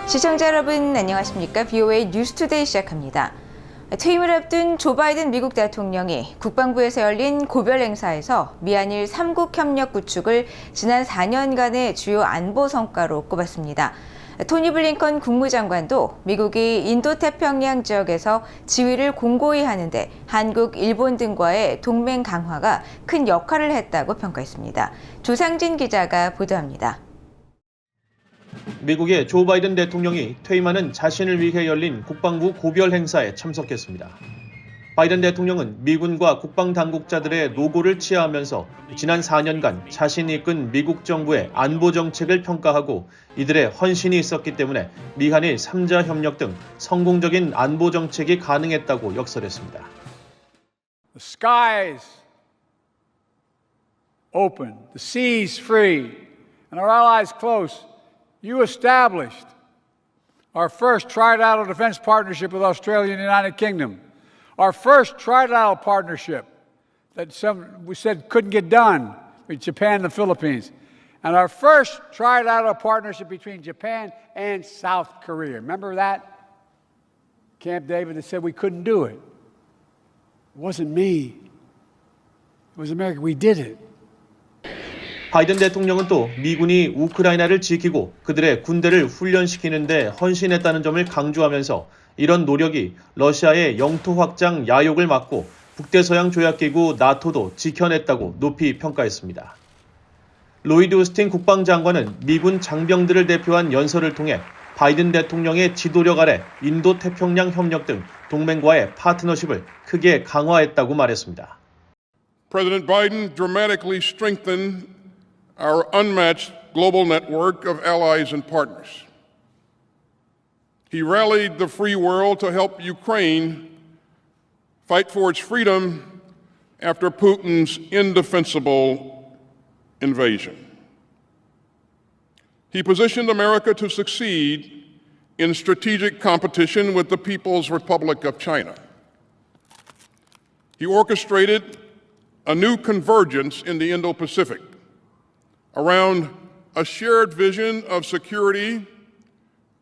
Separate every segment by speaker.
Speaker 1: 시청자 여러분 안녕하십니까? BOA 뉴스투데이 시작합니다. 퇴임을 앞둔 조 바이든 미국 대통령이 국방부에서 열린 고별 행사에서 미한일 3국 협력 구축을 지난 4년간의 주요 안보 성과로 꼽았습니다. 토니 블링컨 국무장관도 미국이 인도태평양 지역에서 지위를 공고히 하는데 한국, 일본 등과의 동맹 강화가 큰 역할을 했다고 평가했습니다. 조상진 기자가 보도합니다.
Speaker 2: 미국의 조 바이든 대통령이 퇴임하는 자신을 위해 열린 국방부 고별 행사에 참석했습니다. 바이든 대통령은 미군과 국방 당국자들의 노고를 치하하면서 지난 4년간 자신이 이끈 미국 정부의 안보 정책을 평가하고 이들의 헌신이 있었기 때문에 미한일 3자 협력 등 성공적인 안보 정책이 가능했다고 역설했습니다.
Speaker 3: The skies open, the seas free, and our allies close. You established our first trilateral defense partnership with Australia and the United Kingdom, our first trilateral partnership that we said couldn't get done with Japan and the Philippines, and our first trilateral partnership between Japan and South Korea. Remember that? Camp David that said we couldn't do it. It wasn't me. It was America. We did it.
Speaker 2: 바이든 대통령은 또 미군이 우크라이나를 지키고 그들의 군대를 훈련시키는 데 헌신했다는 점을 강조하면서 이런 노력이 러시아의 영토 확장 야욕을 막고 북대서양 조약기구 나토도 지켜냈다고 높이 평가했습니다. 로이드 오스틴 국방장관은 미군 장병들을 대표한 연설을 통해 바이든 대통령의 지도력 아래 인도태평양 협력 등 동맹과의 파트너십을 크게 강화했다고 말했습니다.
Speaker 4: President Biden dramatically strengthened our unmatched global network of allies and partners. He rallied the free world to help Ukraine fight for its freedom after Putin's indefensible invasion. He positioned America to succeed in strategic competition with the People's Republic of China. He orchestrated a new convergence in the Indo-Pacific around a shared vision of security,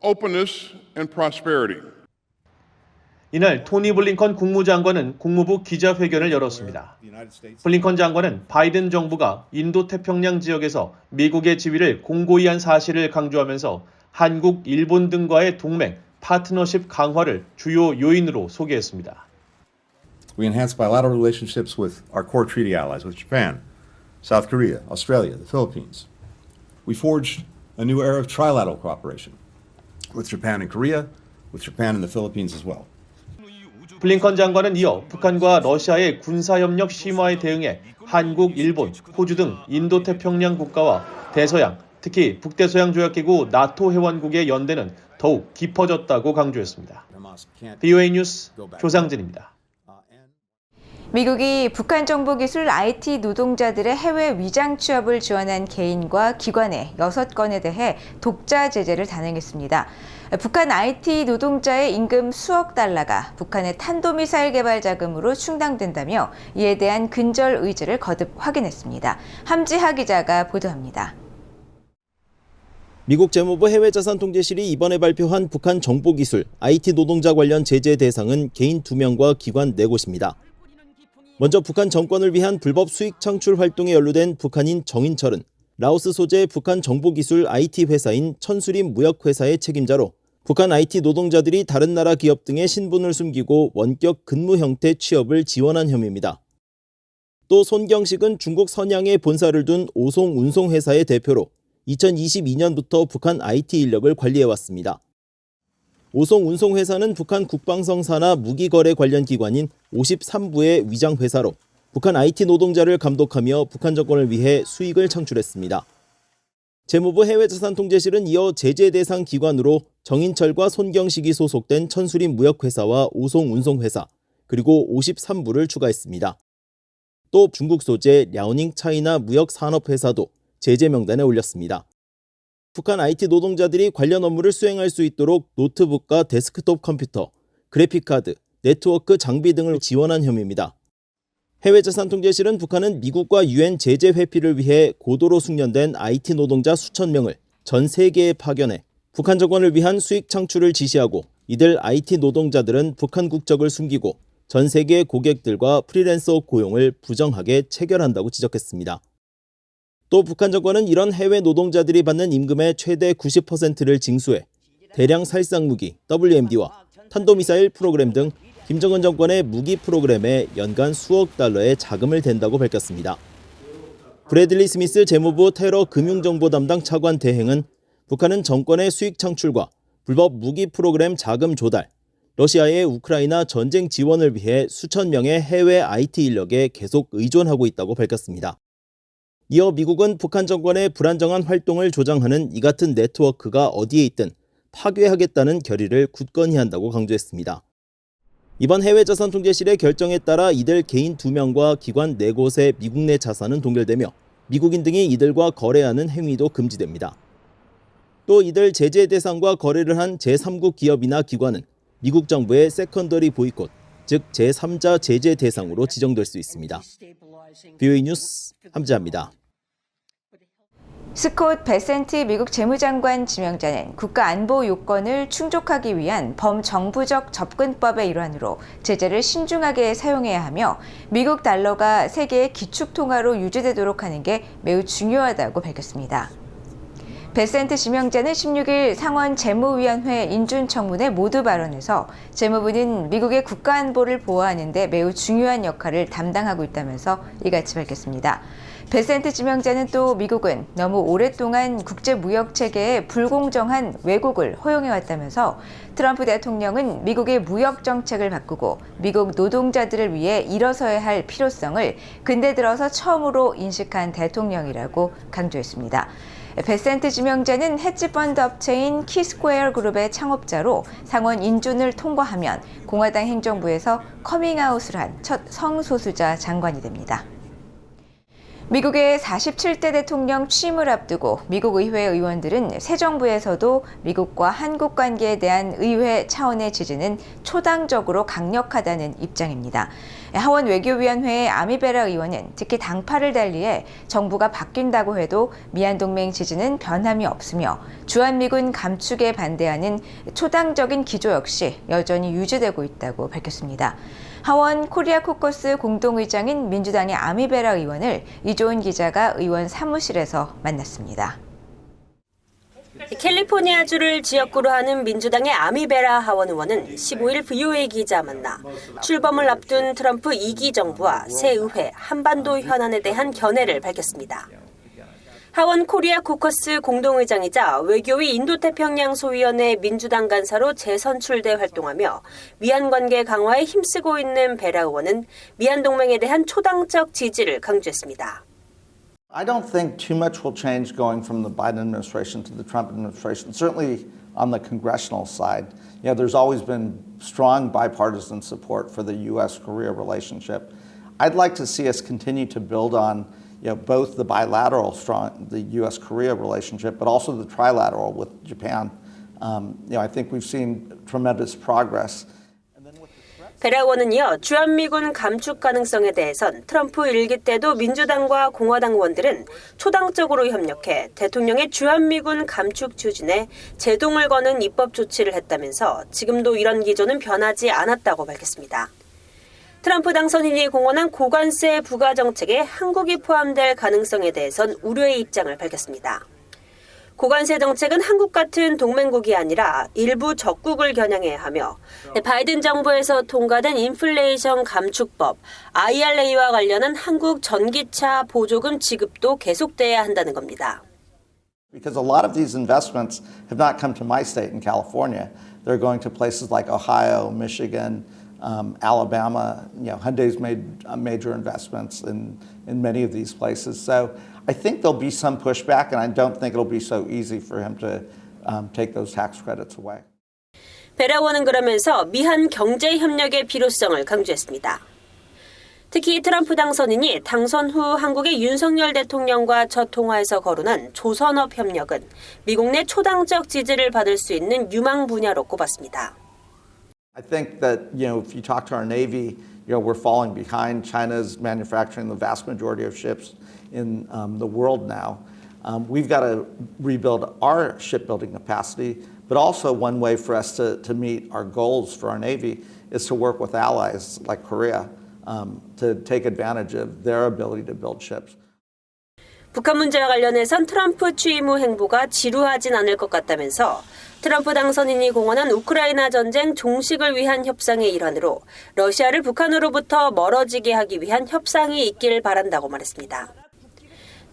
Speaker 4: openness, and prosperity.
Speaker 2: 이날 토니 블링컨 국무장관은 국무부 기자회견을 열었습니다. 블링컨 장관은 바이든 정부가 인도태평양 지역에서 미국의 지위를 공고히 한 사실을 강조하면서 한국, 일본 등과의 동맹, 파트너십 강화를 주요 요인으로 소개했습니다.
Speaker 5: We enhanced bilateral relationships with our core treaty allies, with Japan, South Korea, Australia, the Philippines. We forged a new era of trilateral cooperation with Japan and Korea, with Japan and the Philippines as well.
Speaker 2: 블링컨 장관은 이어 북한과 러시아의 군사협력 심화에 대응해 한국, 일본, 호주 등 인도태평양 국가와 대서양, 특히 북대서양 조약기구 나토 회원국의 연대는 더욱 깊어졌다고 강조했습니다. BOA 뉴스 조상진입니다.
Speaker 1: 미국이 북한 정보기술 IT 노동자들의 해외 위장 취업을 지원한 개인과 기관의 6건에 대해 독자 제재를 단행했습니다. 북한 IT 노동자의 임금 수억 달러가 북한의 탄도미사일 개발 자금으로 충당된다며 이에 대한 근절 의지를 거듭 확인했습니다. 함지하 기자가 보도합니다.
Speaker 6: 미국 재무부 해외자산통제실이 이번에 발표한 북한 정보기술 IT 노동자 관련 제재 대상은 개인 2명과 기관 4곳입니다. 먼저 북한 정권을 위한 불법 수익 창출 활동에 연루된 북한인 정인철은 라오스 소재 북한 정보기술 IT 회사인 천수림 무역회사의 책임자로 북한 IT 노동자들이 다른 나라 기업 등의 신분을 숨기고 원격 근무 형태 취업을 지원한 혐의입니다. 또 손경식은 중국 선양에 본사를 둔 오송 운송회사의 대표로 2022년부터 북한 IT 인력을 관리해왔습니다. 오송 운송회사는 북한 국방성 산하 무기거래 관련 기관인 53부의 위장회사로 북한 IT 노동자를 감독하며 북한 정권을 위해 수익을 창출했습니다. 재무부 해외자산통제실은 이어 제재 대상 기관으로 정인철과 손경식이 소속된 천수림 무역회사와 오송 운송회사, 그리고 53부를 추가했습니다. 또 중국 소재 랴오닝 차이나 무역산업회사도 제재 명단에 올렸습니다. 북한 IT 노동자들이 관련 업무를 수행할 수 있도록 노트북과 데스크톱 컴퓨터, 그래픽카드, 네트워크 장비 등을 지원한 혐의입니다. 해외자산통제실은 북한은 미국과 유엔 제재 회피를 위해 고도로 숙련된 IT 노동자 수천 명을 전 세계에 파견해 북한 정권을 위한 수익 창출을 지시하고 이들 IT 노동자들은 북한 국적을 숨기고 전 세계 고객들과 프리랜서 고용을 부정하게 체결한다고 지적했습니다. 또 북한 정권은 이런 해외 노동자들이 받는 임금의 최대 90%를 징수해 대량 살상 무기 WMD와 탄도미사일 프로그램 등 김정은 정권의 무기 프로그램에 연간 수억 달러의 자금을 댄다고 밝혔습니다. 브래들리 스미스 재무부 테러 금융정보 담당 차관 대행은 북한은 정권의 수익 창출과 불법 무기 프로그램 자금 조달, 러시아의 우크라이나 전쟁 지원을 위해 수천 명의 해외 IT 인력에 계속 의존하고 있다고 밝혔습니다. 이어 미국은 북한 정권의 불안정한 활동을 조장하는 이 같은 네트워크가 어디에 있든 파괴하겠다는 결의를 굳건히 한다고 강조했습니다. 이번 해외자산통제실의 결정에 따라 이들 개인 2명과 기관 4곳의 미국 내 자산은 동결되며 미국인 등이 이들과 거래하는 행위도 금지됩니다. 또 이들 제재 대상과 거래를 한 제3국 기업이나 기관은 미국 정부의 세컨더리 보이콧, 즉 제3자 제재 대상으로 지정될 수 있습니다. BOA 뉴스 함지아입니다.
Speaker 1: 스콧 베센트 미국 재무장관 지명자는 국가안보 요건을 충족하기 위한 범정부적 접근법의 일환으로 제재를 신중하게 사용해야 하며 미국 달러가 세계의 기축통화로 유지되도록 하는 게 매우 중요하다고 밝혔습니다. 베센트 지명자는 16일 상원 재무위원회 인준청문회 모두 발언에서 재무부는 미국의 국가안보를 보호하는 데 매우 중요한 역할을 담당하고 있다면서 이같이 밝혔습니다. 베센트 지명자는 또 미국은 너무 오랫동안 국제무역체계에 불공정한 왜곡을 허용해왔다면서 트럼프 대통령은 미국의 무역정책을 바꾸고 미국 노동자들을 위해 일어서야 할 필요성을 근대 들어서 처음으로 인식한 대통령이라고 강조했습니다. 베센트 지명자는 헤지펀드 업체인 키스퀘어 그룹의 창업자로 상원 인준을 통과하면 공화당 행정부에서 커밍아웃을 한 첫 성소수자 장관이 됩니다. 미국의 47대 대통령 취임을 앞두고 미국 의회 의원들은 새 정부에서도 미국과 한국 관계에 대한 의회 차원의 지지는 초당적으로 강력하다는 입장입니다. 하원 외교위원회의 아미베라 의원은 특히 당파를 달리해 정부가 바뀐다고 해도 미한동맹 지지는 변함이 없으며 주한미군 감축에 반대하는 초당적인 기조 역시 여전히 유지되고 있다고 밝혔습니다. 하원 코리아 코커스 공동의장인 민주당의 아미베라 의원을 이조은 기자가 의원 사무실에서 만났습니다.
Speaker 7: 캘리포니아주를 지역구로 하는 민주당의 아미베라 하원 의원은 15일 VOA 기자 만나 출범을 앞둔 트럼프 2기 정부와 새 의회 한반도 현안에 대한 견해를 밝혔습니다. 하원 코리아 코커스 공동의장이자 외교위 인도태평양 소위원회 민주당 간사로 재선출돼 활동하며 미한 관계 강화에 힘쓰고 있는 베라 의원은 미한 동맹에 대한 초당적 지지를 강조했습니다.
Speaker 8: I don't think too much will change going from the Biden administration to the Trump administration. Certainly on the congressional side, there's always been strong bipartisan support for the U.S.-Korea relationship. I'd like to see us continue to build on both the bilateral the U.S.-Korea relationship, but also the trilateral with Japan. I think we've seen tremendous progress.
Speaker 7: 베라 의원은 이어 주한미군 감축 가능성에 대해선 트럼프 1기 때도 민주당과 공화당 의원들은 초당적으로 협력해 대통령의 주한미군 감축 추진에 제동을 거는 입법 조치를 했다면서 지금도 이런 기조는 변하지 않았다고 밝혔습니다. 트럼프 당선인이 공언한 고관세 부과 정책에 한국이 포함될 가능성에 대해선 우려의 입장을 밝혔습니다. 고관세 정책은 한국 같은 동맹국이 아니라 일부 적국을 겨냥해야 하며 바이든 정부에서 통과된 인플레이션 감축법 IRA와 관련한 한국 전기차 보조금 지급도 계속돼야 한다는 겁니다.
Speaker 8: Because a lot of these investments have not come to my state in California. They're going to places like Ohio, Michigan, Alabama. Hyundai's made major investments in many of these places. So I think there'll be some pushback, and I don't think it'll be so easy for him to take those tax credits away.
Speaker 7: 베라 의원은 그러면서 미한 경제 협력의 필요성을 강조했습니다. 특히 트럼프 당선인이 당선 후 한국의 윤석열 대통령과 첫 통화에서 거론한 조선업 협력은 미국 내 초당적 지지를 받을 수 있는 유망 분야로 꼽았습니다.
Speaker 8: I think that, if you talk to our Navy, we're falling behind. China's manufacturing the vast majority of ships in the world now. We've got to rebuild our shipbuilding capacity, but also one way for us to meet our goals for our Navy is to work with allies like Korea to take advantage of their ability to build ships.
Speaker 7: 북한 문제와 관련해선 트럼프 취임 후 행보가 지루하진 않을 것 같다면서 트럼프 당선인이 공언한 우크라이나 전쟁 종식을 위한 협상의 일환으로 러시아를 북한으로부터 멀어지게 하기 위한 협상이 있길 바란다고 말했습니다.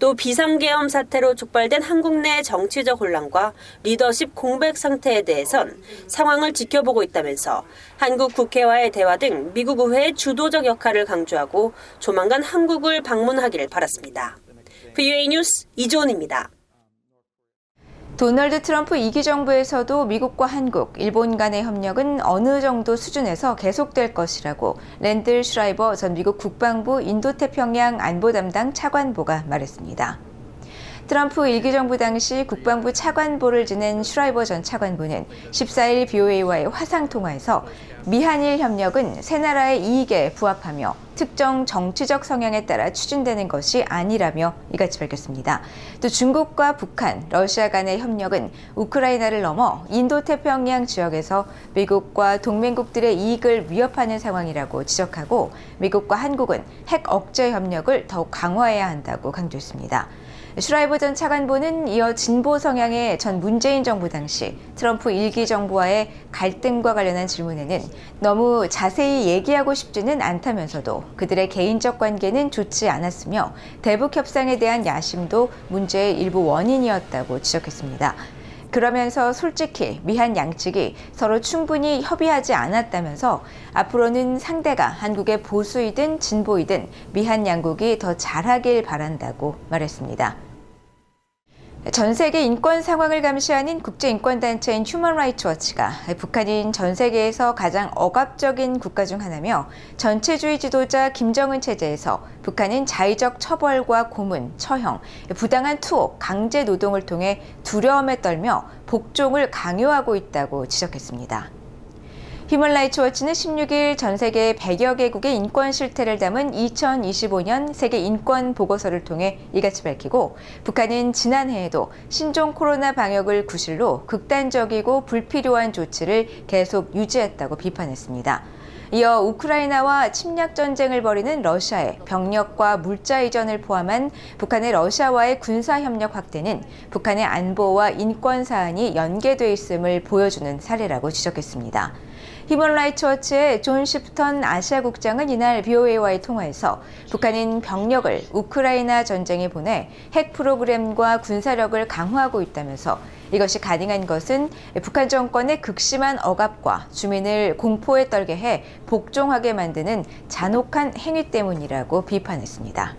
Speaker 7: 또 비상계엄 사태로 촉발된 한국 내 정치적 혼란과 리더십 공백 상태에 대해선 상황을 지켜보고 있다면서 한국 국회와의 대화 등 미국 의회의 주도적 역할을 강조하고 조만간 한국을 방문하기를 바랐습니다. VOA 뉴스 이조은입니다.
Speaker 1: 도널드 트럼프 2기 정부에서도 미국과 한국, 일본 간의 협력은 어느 정도 수준에서 계속될 것이라고 랜들 슈라이버 전 미국 국방부 인도태평양 안보 담당 차관보가 말했습니다. 트럼프 1기 정부 당시 국방부 차관보를 지낸 슈라이버 전 차관보는 14일 BOA와의 화상통화에서 미한일 협력은 세 나라의 이익에 부합하며 특정 정치적 성향에 따라 추진되는 것이 아니라며 이같이 밝혔습니다. 또 중국과 북한, 러시아 간의 협력은 우크라이나를 넘어 인도태평양 지역에서 미국과 동맹국들의 이익을 위협하는 상황이라고 지적하고 미국과 한국은 핵 억제 협력을 더욱 강화해야 한다고 강조했습니다. 슈라이버 전 차관보는 이어 진보 성향의 전 문재인 정부 당시 트럼프 1기 정부와의 갈등과 관련한 질문에는 너무 자세히 얘기하고 싶지는 않다면서도 그들의 개인적 관계는 좋지 않았으며 대북 협상에 대한 야심도 문제의 일부 원인이었다고 지적했습니다. 그러면서 솔직히 미한 양측이 서로 충분히 협의하지 않았다면서 앞으로는 상대가 한국의 보수이든 진보이든 미한 양국이 더 잘하길 바란다고 말했습니다. 전 세계 인권 상황을 감시하는 국제인권단체인 휴먼 라이츠 워치가 북한인 전 세계에서 가장 억압적인 국가 중 하나며 전체주의 지도자 김정은 체제에서 북한은 자의적 처벌과 고문, 처형, 부당한 투옥, 강제 노동을 통해 두려움에 떨며 복종을 강요하고 있다고 지적했습니다. 휴먼 라이츠 워치는 16일 전 세계 100여 개국의 인권 실태를 담은 2025년 세계 인권 보고서를 통해 이같이 밝히고 북한은 지난해에도 신종 코로나 방역을 구실로 극단적이고 불필요한 조치를 계속 유지했다고 비판했습니다. 이어 우크라이나와 침략 전쟁을 벌이는 러시아의 병력과 물자 이전을 포함한 북한의 러시아와의 군사 협력 확대는 북한의 안보와 인권 사안이 연계돼 있음을 보여주는 사례라고 지적했습니다. 휴먼 라이츠 워치의 존 시프턴 아시아 국장은 이날 BOA와의 통화에서 북한은 병력을 우크라이나 전쟁에 보내 핵 프로그램과 군사력을 강화하고 있다면서 이것이 가능한 것은 북한 정권의 극심한 억압과 주민을 공포에 떨게 해 복종하게 만드는 잔혹한 행위 때문이라고 비판했습니다.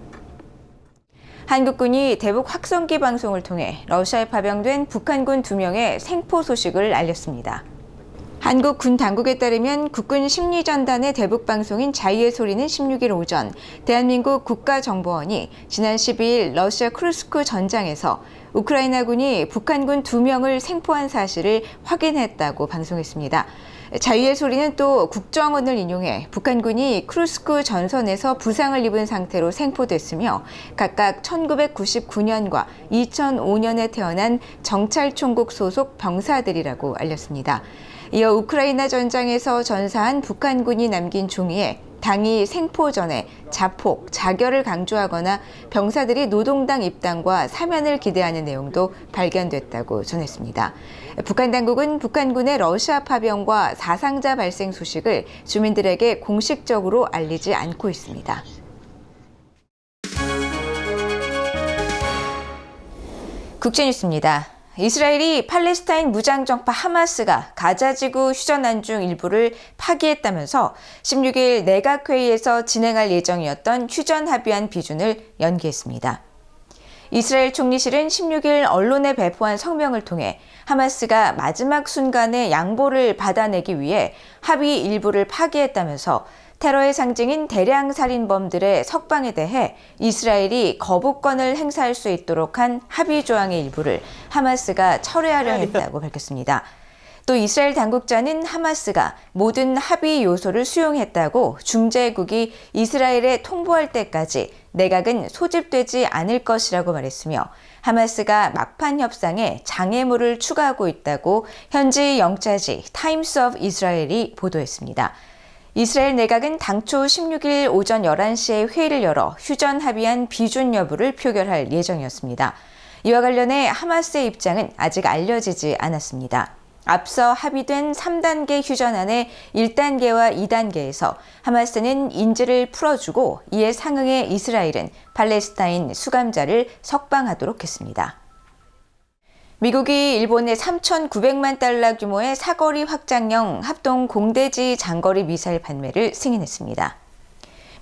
Speaker 1: 한국군이 대북 확성기 방송을 통해 러시아에 파병된 북한군 2명의 생포 소식을 알렸습니다. 한국 군 당국에 따르면 국군 심리전단의 대북 방송인 자유의 소리는 16일 오전 대한민국 국가정보원이 지난 12일 러시아 크루스크 전장에서 우크라이나군이 북한군 2명을 생포한 사실을 확인했다고 방송했습니다. 자유의 소리는 또 국정원을 인용해 북한군이 크루스크 전선에서 부상을 입은 상태로 생포됐으며 각각 1999년과 2005년에 태어난 정찰총국 소속 병사들이라고 알렸습니다. 이어 우크라이나 전장에서 전사한 북한군이 남긴 종이에 당이 생포 전에 자폭, 자결을 강조하거나 병사들이 노동당 입당과 사면을 기대하는 내용도 발견됐다고 전했습니다. 북한 당국은 북한군의 러시아 파병과 사상자 발생 소식을 주민들에게 공식적으로 알리지 않고 있습니다. 국제뉴스입니다. 이스라엘이 팔레스타인 무장정파 하마스가 가자지구 휴전안중 일부를 파기했다면서 16일 내각회의에서 진행할 예정이었던 휴전 합의안 비준을 연기했습니다. 이스라엘 총리실은 16일 언론에 배포한 성명을 통해 하마스가 마지막 순간에 양보를 받아내기 위해 합의 일부를 파기했다면서 테러의 상징인 대량 살인범들의 석방에 대해 이스라엘이 거부권을 행사할 수 있도록 한 합의 조항의 일부를 하마스가 철회하려 했다고 밝혔습니다. 또 이스라엘 당국자는 하마스가 모든 합의 요소를 수용했다고 중재국이 이스라엘에 통보할 때까지 내각은 소집되지 않을 것이라고 말했으며 하마스가 막판 협상에 장애물을 추가하고 있다고 현지 영자지 타임스 오브 이스라엘이 보도했습니다. 이스라엘 내각은 당초 16일 오전 11시에 회의를 열어 휴전 합의안 비준 여부를 표결할 예정이었습니다. 이와 관련해 하마스의 입장은 아직 알려지지 않았습니다. 앞서 합의된 3단계 휴전안의 1단계와 2단계에서 하마스는 인질을 풀어주고 이에 상응해 이스라엘은 팔레스타인 수감자를 석방하도록 했습니다. 미국이 일본에 3,900만 달러 규모의 사거리 확장형 합동 공대지 장거리 미사일 판매를 승인했습니다.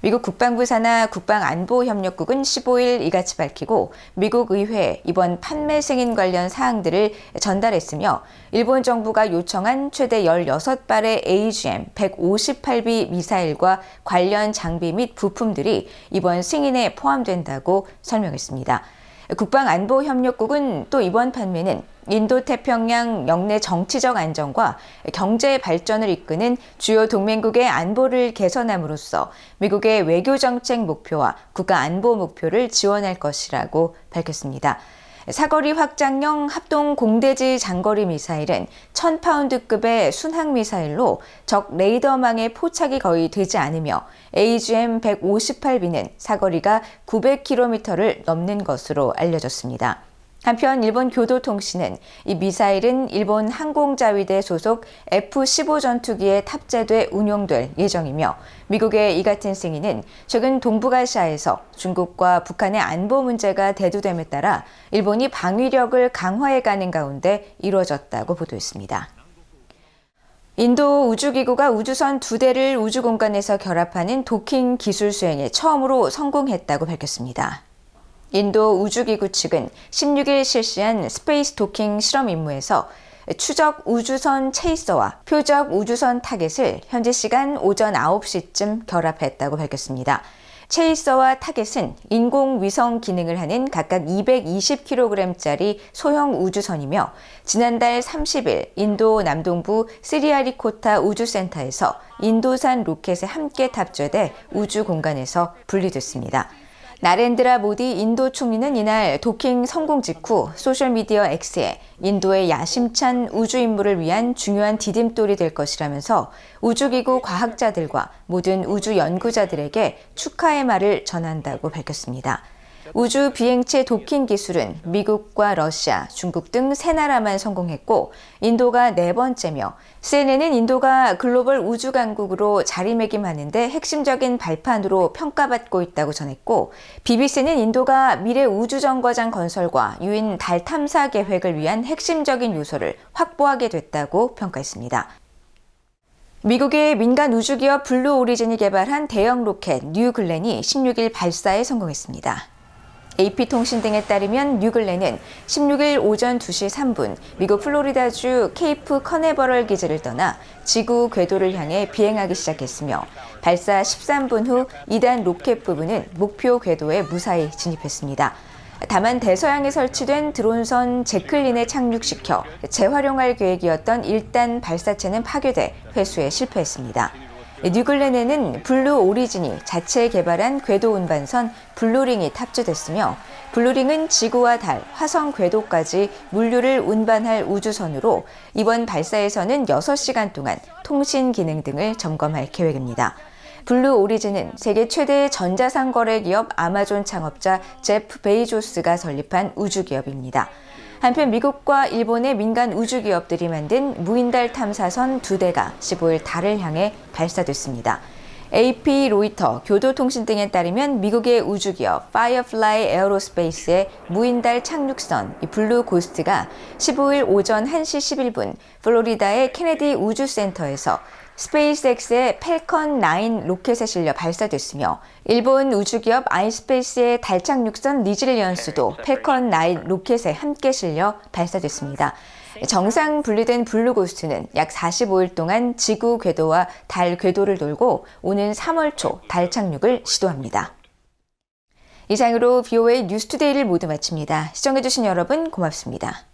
Speaker 1: 미국 국방부 산하 국방안보협력국은 15일 이같이 밝히고 미국 의회에 이번 판매 승인 관련 사항들을 전달했으며 일본 정부가 요청한 최대 16발의 AGM-158B 미사일과 관련 장비 및 부품들이 이번 승인에 포함된다고 설명했습니다. 국방안보협력국은 또 이번 판매는 인도태평양 영내 정치적 안정과 경제 발전을 이끄는 주요 동맹국의 안보를 개선함으로써 미국의 외교정책 목표와 국가안보 목표를 지원할 것이라고 밝혔습니다. 사거리 확장형 합동 공대지 장거리 미사일은 1000파운드급의 순항미사일로 적 레이더망에 포착이 거의 되지 않으며 AGM-158B는 사거리가 900km를 넘는 것으로 알려졌습니다. 한편 일본 교도통신은 이 미사일은 일본 항공자위대 소속 F-15 전투기에 탑재돼 운용될 예정이며 미국의 이 같은 승인은 최근 동북아시아에서 중국과 북한의 안보 문제가 대두됨에 따라 일본이 방위력을 강화해가는 가운데 이루어졌다고 보도했습니다. 인도 우주기구가 우주선 2대를 우주공간에서 결합하는 도킹 기술 수행에 처음으로 성공했다고 밝혔습니다. 인도 우주기구 측은 16일 실시한 스페이스 도킹 실험 임무에서 추적 우주선 체이서와 표적 우주선 타겟을 현지 시간 오전 9시쯤 결합했다고 밝혔습니다. 체이서와 타겟은 인공위성 기능을 하는 각각 220kg짜리 소형 우주선이며 지난달 30일 인도 남동부 스리하리코타 우주센터에서 인도산 로켓에 함께 탑재돼 우주 공간에서 분리됐습니다. 나렌드라 모디 인도 총리는 이날 도킹 성공 직후 소셜미디어 X에 인도의 야심찬 우주 임무를 위한 중요한 디딤돌이 될 것이라면서 우주기구 과학자들과 모든 우주 연구자들에게 축하의 말을 전한다고 밝혔습니다. 우주 비행체 도킹 기술은 미국과 러시아, 중국 등 3나라만 성공했고 인도가 4번째며 CNN은 인도가 글로벌 우주 강국으로 자리매김하는데 핵심적인 발판으로 평가받고 있다고 전했고 BBC는 인도가 미래 우주정거장 건설과 유인 달 탐사 계획을 위한 핵심적인 요소를 확보하게 됐다고 평가했습니다. 미국의 민간 우주기업 블루 오리진이 개발한 대형 로켓 뉴글렌이 16일 발사에 성공했습니다. AP통신 등에 따르면 뉴글렌은 16일 오전 2시 3분 미국 플로리다주 케이프 커네버럴 기지를 떠나 지구 궤도를 향해 비행하기 시작했으며 발사 13분 후 2단 로켓 부분은 목표 궤도에 무사히 진입했습니다. 다만 대서양에 설치된 드론선 제클린에 착륙시켜 재활용할 계획이었던 1단 발사체는 파괴돼 회수에 실패했습니다. 뉴글렌에는 블루 오리진이 자체 개발한 궤도 운반선 블루링이 탑재됐으며 블루링은 지구와 달, 화성 궤도까지 물류를 운반할 우주선으로 이번 발사에서는 6시간 동안 통신 기능 등을 점검할 계획입니다. 블루 오리진은 세계 최대 전자상거래 기업 아마존 창업자 제프 베이조스가 설립한 우주기업입니다. 한편 미국과 일본의 민간 우주기업들이 만든 무인달 탐사선 2대가 15일 달을 향해 발사됐습니다. AP, 로이터, 교도통신 등에 따르면 미국의 우주기업 파이어플라이 에어로스페이스의 무인달 착륙선 블루 고스트가 15일 오전 1시 11분 플로리다의 케네디 우주센터에서 스페이스X의 펠컨 9 로켓에 실려 발사됐으며 일본 우주기업 아이스페이스의 달 착륙선 리질리언스도 펠컨 9 로켓에 함께 실려 발사됐습니다. 정상 분리된 블루 고스트는 약 45일 동안 지구 궤도와 달 궤도를 돌고 오는 3월 초 달 착륙을 시도합니다. 이상으로 VOA 뉴스투데이를 모두 마칩니다. 시청해주신 여러분 고맙습니다.